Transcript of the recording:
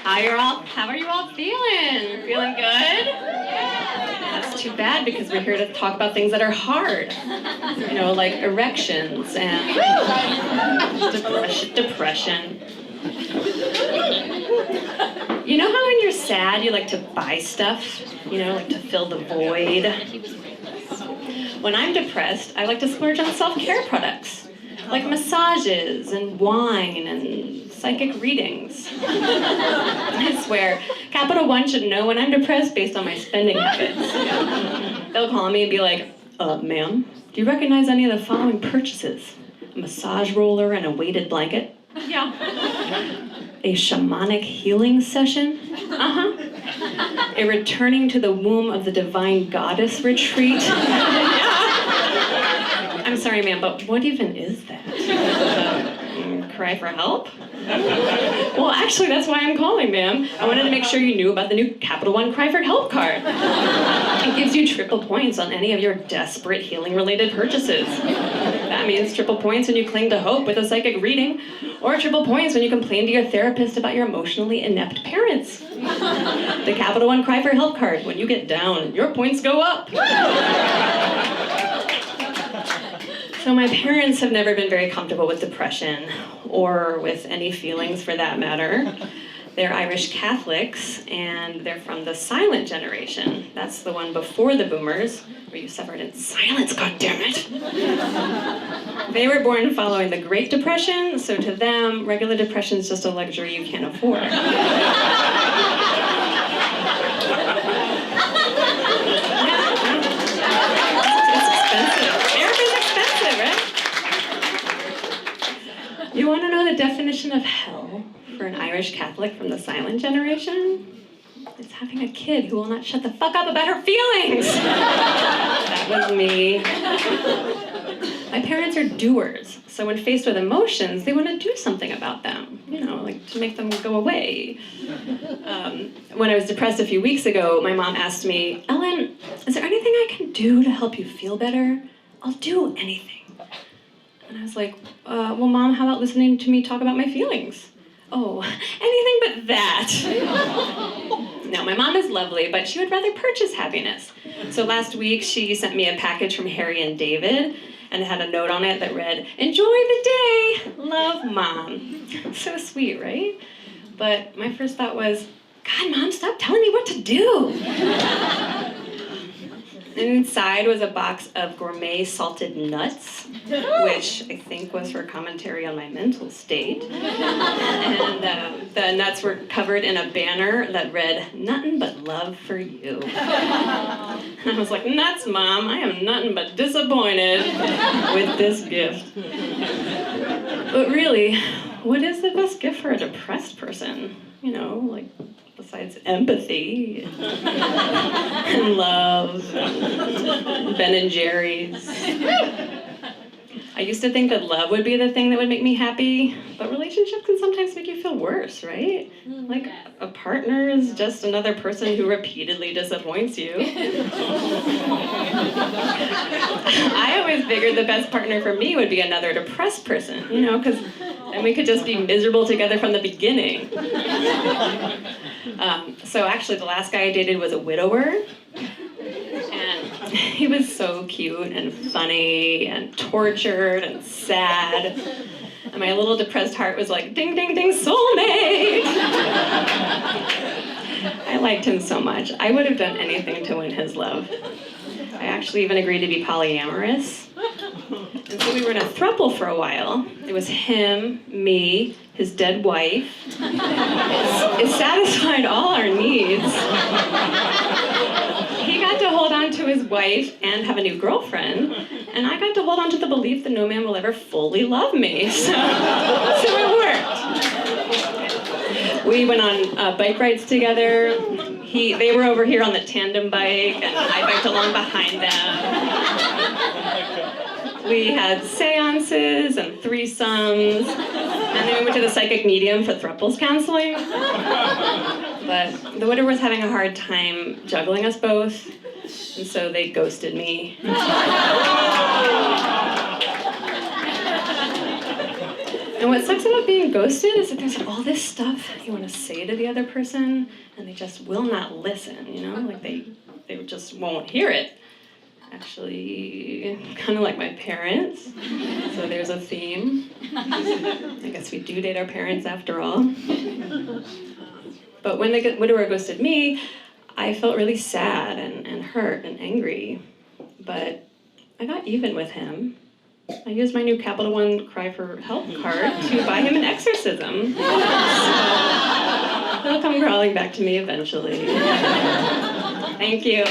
How are you all feeling? Feeling good? That's too bad because we're here to talk about things that are hard. You know, like erections and depression. You know how when you're sad you like to buy stuff? You know, like to fill the void? When I'm depressed, I like to splurge on self-care products, like massages and wine and psychic readings. I swear, Capital One should know when I'm depressed based on my spending habits. They'll call me and be like, ma'am, do you recognize any of the following purchases? A massage roller and a weighted blanket? Yeah. A shamanic healing session? Uh-huh. A returning to the womb of the divine goddess retreat? I'm sorry, ma'am, but what even is that? Cry for help? Well, actually, that's why I'm calling, ma'am. I wanted to make sure you knew about the new Capital One Cry for Help card. It gives you triple points on any of your desperate healing-related purchases. That means triple points when you cling to hope with a psychic reading, or triple points when you complain to your therapist about your emotionally inept parents. The Capital One Cry for Help card. When you get down, your points go up. So my parents have never been very comfortable with depression, or with any feelings for that matter. They're Irish Catholics, and they're from the silent generation. That's the one before the boomers, where you suffered in silence, goddammit. They were born following the Great Depression, so to them, regular depression is just a luxury you can't afford. You want to know the definition of hell for an Irish Catholic from the silent generation? It's having a kid who will not shut the fuck up about her feelings. That was me. My parents are doers, so when faced with emotions, they want to do something about them, you know, like to make them go away. When I was depressed a few weeks ago, my mom asked me, Ellen, is there anything I can do to help you feel better? I'll do anything. And I was like, well, Mom, how about listening to me talk about my feelings? Oh, anything but that. No, my mom is lovely, but she would rather purchase happiness. So last week, she sent me a package from Harry and David, and it had a note on it that read, enjoy the day, love, Mom. So sweet, right? But my first thought was, God, Mom, stop telling me what to do. And inside was a box of gourmet salted nuts, which I think was her commentary on my mental state. And the nuts were covered in a banner that read, "Nothing but love for you." And I was like, nuts, Mom, I am nothing but disappointed with this gift. But really, what is the best gift for a depressed person? You know, like, besides empathy and love and Ben and Jerry's. I used to think that love would be the thing that would make me happy, but relationships can sometimes make you feel worse, right? Like a partner is just another person who repeatedly disappoints you. I always figured the best partner for me would be another depressed person, you know, because then we could just be miserable together from the beginning. So actually the last guy I dated was a widower, and he was so cute and funny and tortured and sad, and my little depressed heart was like, ding, ding, ding, soulmate! I liked him so much. I would have done anything to win his love. I actually even agreed to be polyamorous. And so we were in a throuple for a while. It was him, me, his dead wife. It satisfied all our needs. He got to hold on to his wife and have a new girlfriend, and I got to hold on to the belief that no man will ever fully love me. So it worked. We went on bike rides together. They were over here on the tandem bike, and I biked along behind them. We had seances and threesomes, and then we went to the psychic medium for throuples counseling. But the widower was having a hard time juggling us both, and so they ghosted me. And And what sucks about being ghosted is that there's all this stuff you want to say to the other person, and they just will not listen, you know? Like they just won't hear it. Actually, kind of like my parents. So there's a theme. I guess we do date our parents after all. But when the widower ghosted me, I felt really sad and hurt and angry. But I got even with him. I used my new Capital One Cry for Help card to buy him an exorcism. So he'll come crawling back to me eventually. Thank you.